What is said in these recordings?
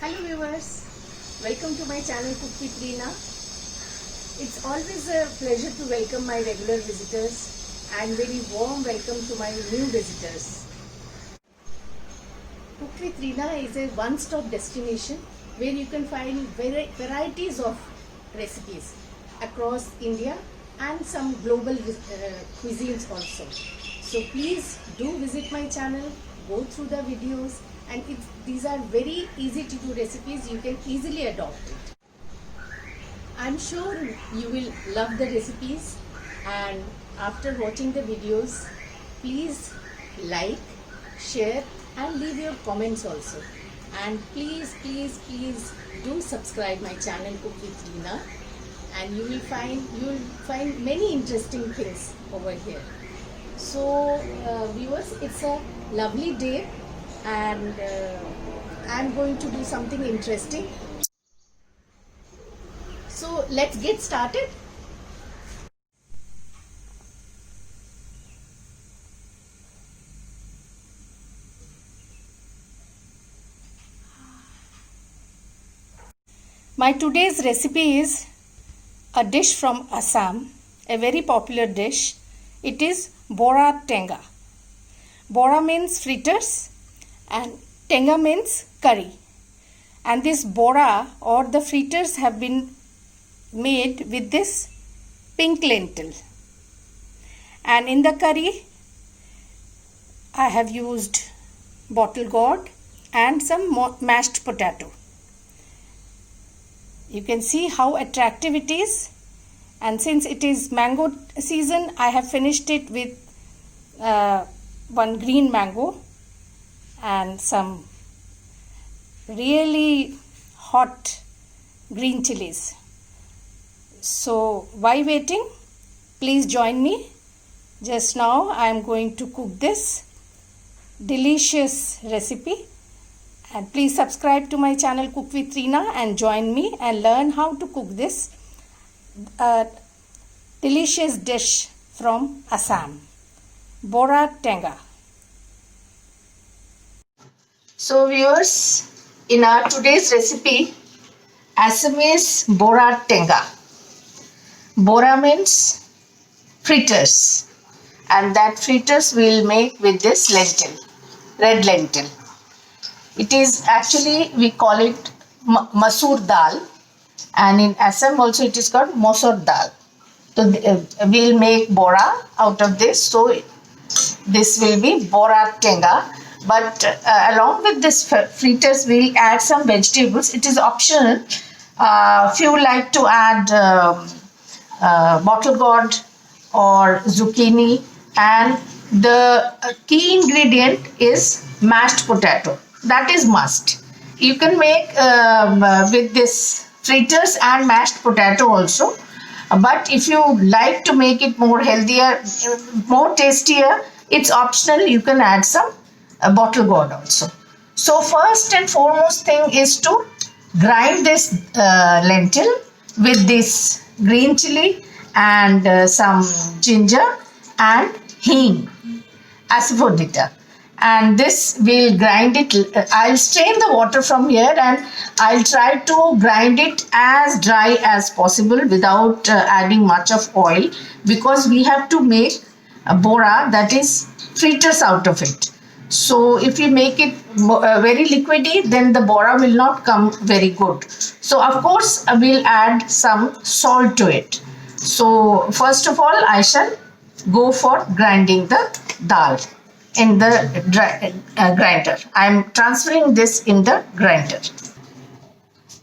Hello viewers, welcome to my channel Cook with Reena. It's always a pleasure to welcome my regular visitors and very warm welcome to my new visitors. Cook with Reena is a one-stop destination where you can find varieties of recipes across India and some global cuisines also. So please do visit my channel, go through the videos, and these are very easy to do recipes. You can easily adopt it. I'm sure you will love the recipes, and after watching the videos, please like, share and leave your comments also. And please do subscribe my channel Cook with Reena, and you will find many interesting things over here. So viewers, it's a lovely day and I'm going to do something interesting. So let's get started. My today's recipe is a dish from Assam, a very popular dish. It is Bora Tenga. Bora means fritters and Tenga means curry. And this Bora or the fritters have been made with this pink lentil. And in the curry, I have used bottle gourd and some mashed potato. You can see how attractive it is, and since it is mango season, I have finished it with one green mango and some really hot green chilies. So why waiting? Please join me. Just now I am going to cook this delicious recipe. And please subscribe to my channel Cook with Reena and join me and learn how to cook this delicious dish from Assam, Bora Tenga. So viewers, in our today's recipe, Assamese Bora Tenga. Bora means fritters, and that fritters we'll make with this lentil, red lentil. It is actually, we call it masoor dal, and in Assam also it is called mosur dal. So we'll make bora out of this. So this will be Bora Tenga. But along with this fritters, we'll add some vegetables. It is optional. If you like to add bottle gourd or zucchini, and the key ingredient is mashed potato. That is must. You can make with this fritters and mashed potato also. But if you like to make it more healthier, more tastier, it's optional. You can add some bottle gourd also. So first and foremost thing is to grind this lentil with this green chili and some ginger and hing, asafoetida. And this we'll grind it. I'll strain the water from here and I'll try to grind it as dry as possible without adding much of oil, because we have to make a bora, that is fritters out of it. So if we make it very liquidy, then the bora will not come very good. So of course we'll add some salt to it. So first of all, I shall go for grinding the dal in the grinder. I am transferring this in the grinder.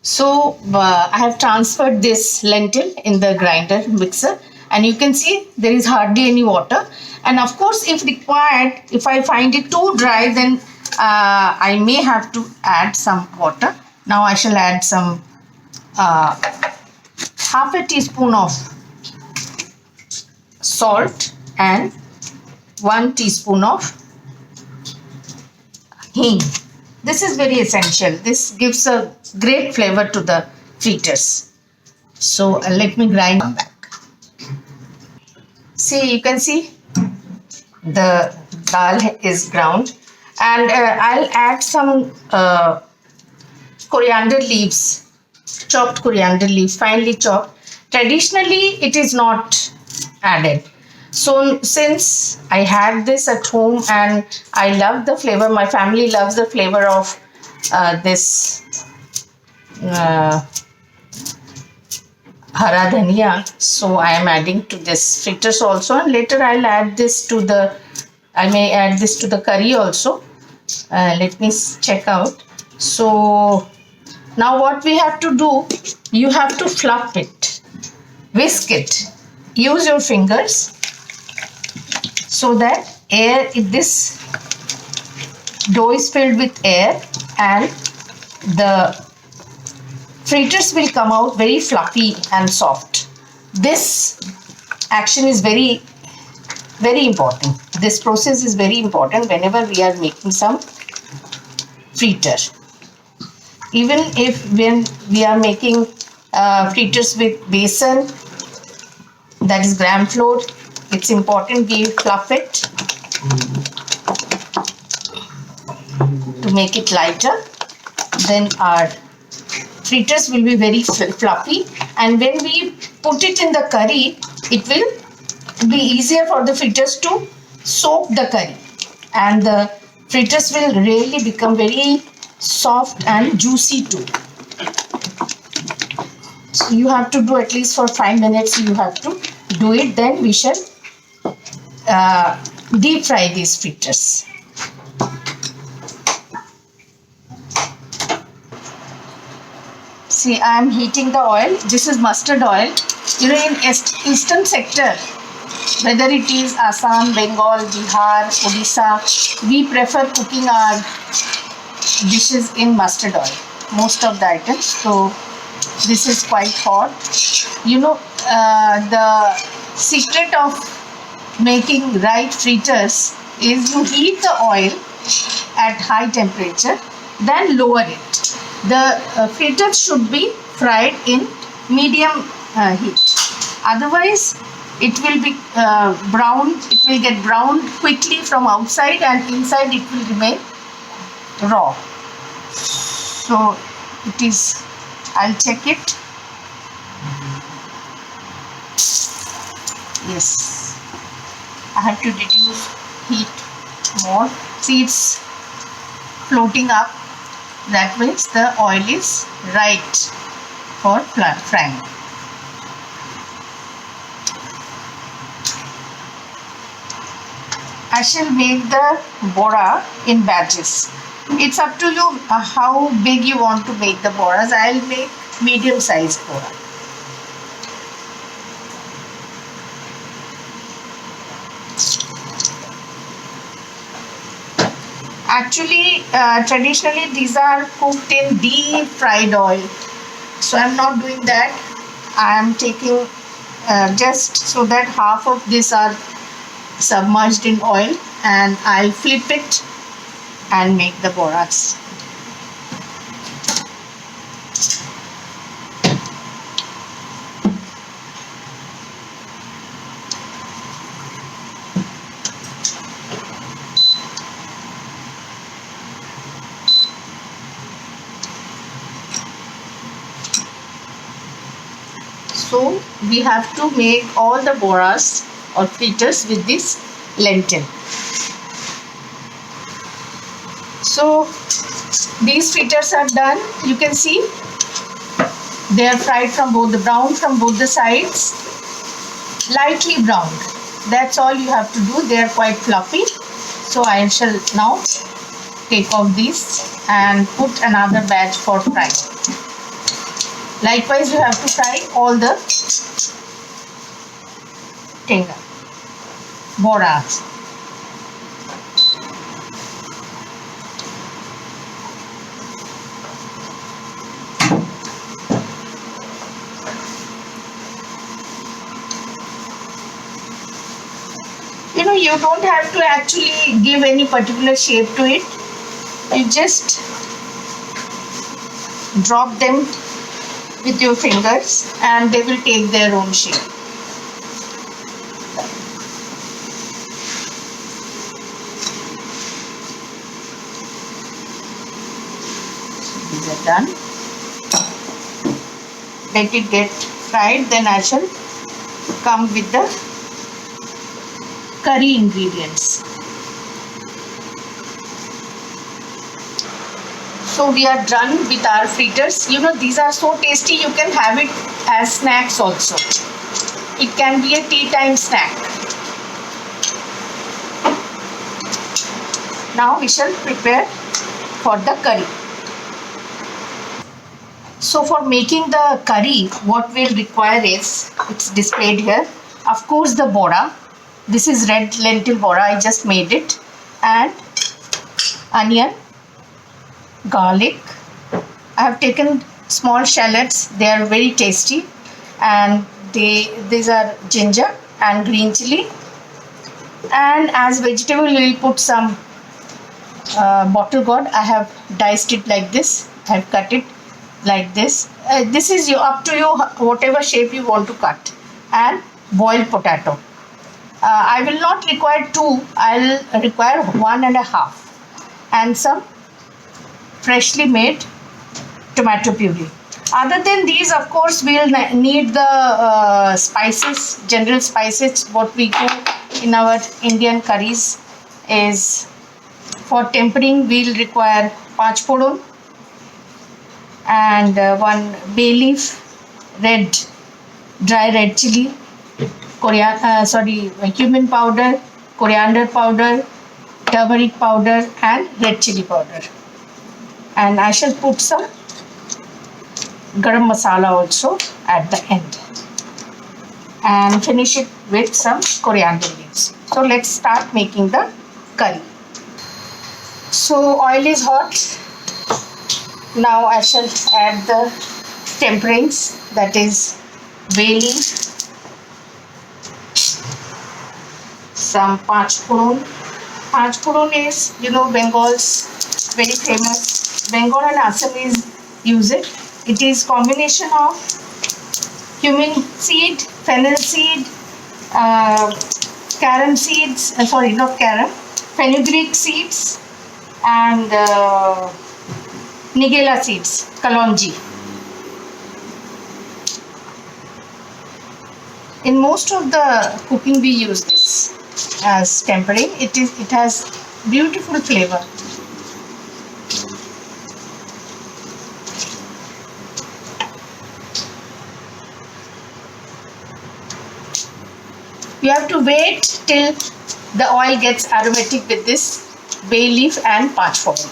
So I have transferred this lentil in the grinder mixer, and you can see there is hardly any water. And of course, if required, if I find it too dry, then I may have to add some water. Now I shall add some half a teaspoon of salt and 1 teaspoon of hing. This is very essential. This gives a great flavor to the fritters. So let me grind them back. See, you can see the dal is ground, and I'll add some coriander leaves, chopped coriander leaves, finely chopped. Traditionally, it is not added. So since I had this at home and I love the flavor, my family loves the flavor of this uh, hara dhania. So I am adding to this fritters also, and later I'll add this to the. I may add this to the curry also. Let me check out. So now what we have to do, you have to fluff it, whisk it, use your fingers so that air, this dough is filled with air and the fritters will come out very fluffy and soft. This action is very important. This process is very important whenever we are making some fritter. Even if when we are making fritters with besan, that is gram flour, it's important we fluff it to make it lighter. Then our fritters will be very fluffy, and when we put it in the curry, it will be easier for the fritters to soak the curry, and the fritters will really become very soft and juicy too. So you have to do at least for 5 minutes. You have to do it. Then we shall deep fry these fritters. See, I am heating the oil. This is mustard oil. You know, in eastern sector, whether it is Assam, Bengal, Bihar, Odisha, we prefer cooking our dishes in mustard oil, most of the items. So this is quite hot. You know, the secret of making right fritters is you heat the oil at high temperature, then lower it. The fritters should be fried in medium heat. Otherwise, it will be brown. It will get browned quickly from outside, and inside it will remain raw. So it is. I'll check it. Yes, I have to reduce heat more. See, it's floating up. That means the oil is right for frying. I shall make the bora in batches. It's up to you how big you want to make the boras. I'll make medium sized bora. Actually, traditionally these are cooked in deep fried oil. So I'm not doing that. I am taking just so that half of this are submerged in oil, and I'll flip it and make the boras. So we have to make all the boras or fritters with this lentil. So these fritters are done. You can see they are fried from both the brown from both the sides, lightly browned. That's all you have to do. They are quite fluffy. So I shall now take off these and put another batch for frying. Likewise, you have to fry all the tenga boras. You know, you don't have to actually give any particular shape to it. You just drop them with your fingers and they will take their own shape. So these are done. let it get fried. Then I shall come with the curry ingredients. So we are done with our fritters. You know, these are so tasty, you can have it as snacks also. It can be a tea time snack. Now we shall prepare for the curry. So for making the curry, what we'll require is, it's displayed here, of course the bora. This is red lentil bora, I just made it. And onion, garlic. I have taken small shallots, they are very tasty. And these are ginger and green chili. And as vegetable, we will put some bottle gourd. I have diced it like this. I have cut it like this. This is up to you, whatever shape you want to cut. And boiled potato. I will not require 2. I'll require 1.5. And some freshly made tomato puree. Other than these, of course, we'll need the spices, general spices. What we do in our Indian curries is, for tempering, we'll require panch phoron and 1 bay leaf, dry red chili, cumin powder, coriander powder, turmeric powder and red chili powder. And I shall put some garam masala also at the end. And finish it with some coriander leaves. So let's start making the curry. So oil is hot. Now I shall add the temperings, that is bay leaf, some panch phoron. Panch phoron is, you know, Bengal's very famous. Bengal and Assamese use it. It is combination of cumin seed, fennel seed, carom seeds, fenugreek seeds and nigella seeds, kalonji. In most of the cooking we use this as tempering. It has beautiful flavor. You have to wait till the oil gets aromatic with this bay leaf and panch phoron.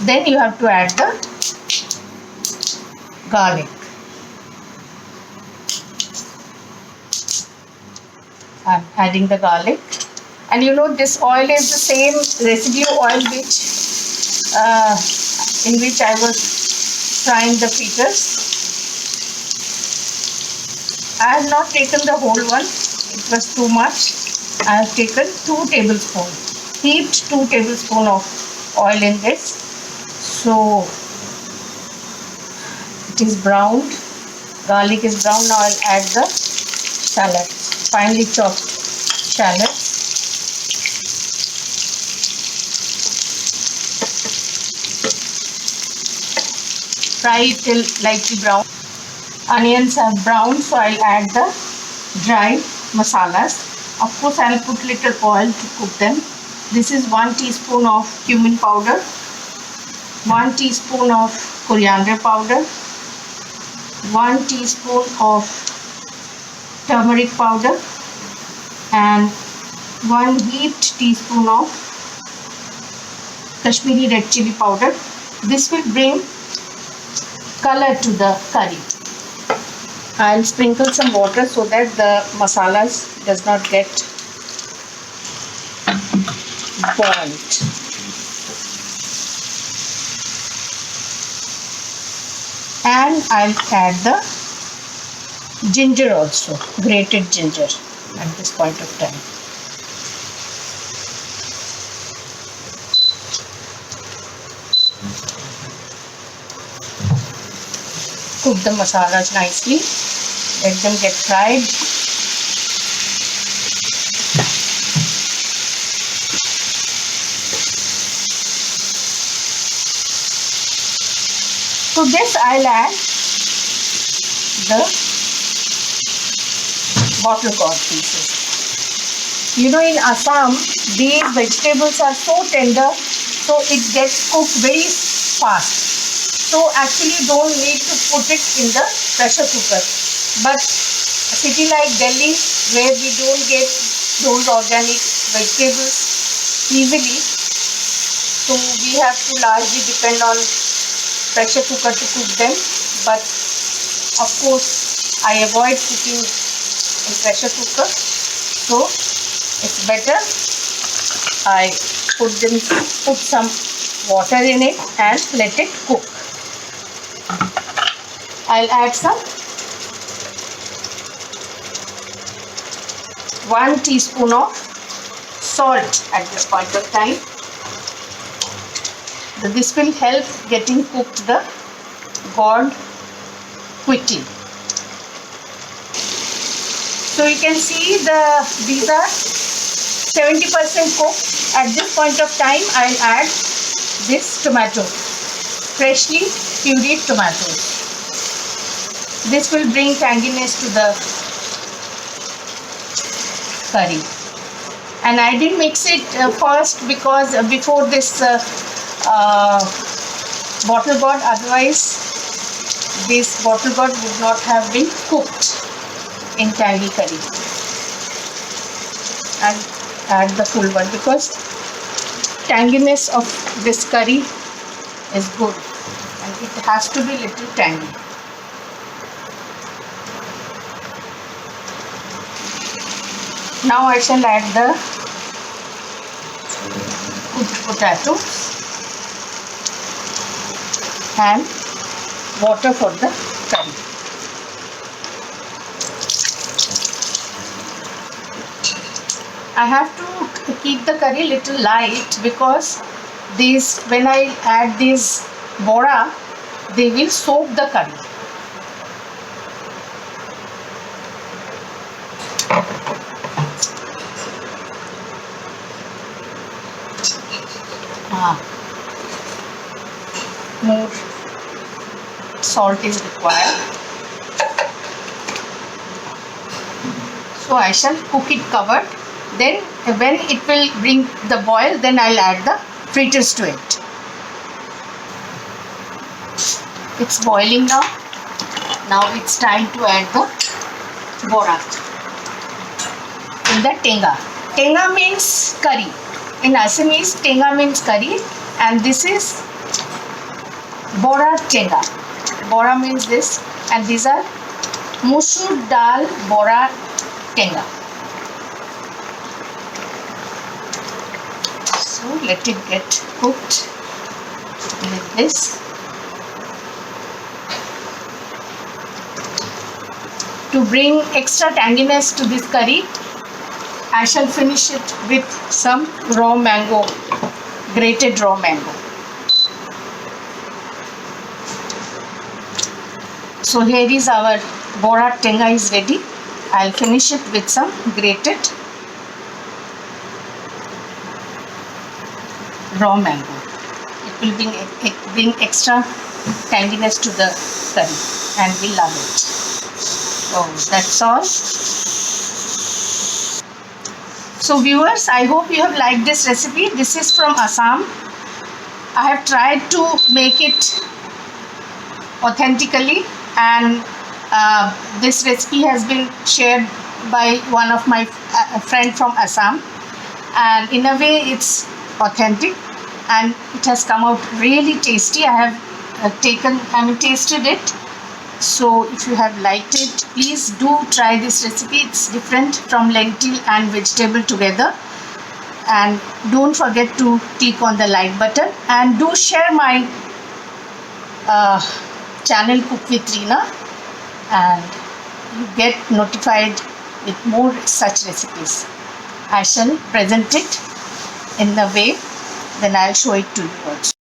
Then you have to add the garlic. I'm adding the garlic. And you know, this oil is the same residue oil in which I was frying the fritters. I have not taken the whole one, it was too much. I have taken 2 tablespoons, heaped 2 tablespoons of oil in this. So it is browned, garlic is brown. Now I'll add the shallots, finely chopped shallots. Fry it till lightly brown. Onions are brown, so I'll add the dry masalas. Of course, I'll put little oil to cook them. This is 1 teaspoon of cumin powder, 1 teaspoon of coriander powder, 1 teaspoon of turmeric powder and 1 heaped teaspoon of Kashmiri red chili powder. This will bring color to the curry. I'll sprinkle some water so that the masalas does not get boiled. And I'll add the ginger also, grated ginger at this point of time. Cook the masalas nicely, let them get fried. To this I'll add the bottle gourd pieces. You know, in Assam, these vegetables are so tender, so it gets cooked very fast. So actually you don't need to put it in the pressure cooker. But a city like Delhi, where we don't get those organic vegetables easily, so we have to largely depend on pressure cooker to cook them. But of course, I avoid cooking in pressure cooker, so it's better I put some water in it and let it cook. I'll add some 1 teaspoon of salt at this point of time. This will help getting cooked the gourd quickly. So you can see these are 70% cooked. At this point of time, I'll add this tomato, freshly pureed tomatoes. This will bring tanginess to the curry. And I didn't mix it first because before this bottle gourd, otherwise this bottle gourd would not have been cooked in tangy curry. And add the full one because tanginess of this curry is good and it has to be little tangy. Now I shall add the cooked potato and water for the curry. I have to keep the curry little light because when I add these bora, they will soak the curry. More salt is required. So I shall cook it covered. Then when it will bring the boil, then I'll add the fritters to it. It's boiling now. Now it's time to add the bora in the tenga. Tenga means curry. In Assamese, tenga means curry, and this is bora tenga. Bora means this, and these are musur dal bora tenga. So let it get cooked with this. To bring extra tanginess to this curry, I shall finish it with some raw mango, grated raw mango. So here is our bora tenga is ready. I'll finish it with some grated raw mango. It will bring extra tanginess to the curry and we love it. So that's all. So viewers, I hope you have liked this recipe. This is from Assam. I have tried to make it authentically, and this recipe has been shared by one of my friend from Assam, and in a way it's authentic and it has come out really tasty. I have tasted it. So if you have liked it, please do try this recipe. It's different from lentil and vegetable together. And don't forget to click on the like button and do share my channel Cook with Reena, and you get notified with more such recipes. I shall present it in a way, then I'll show it to you also.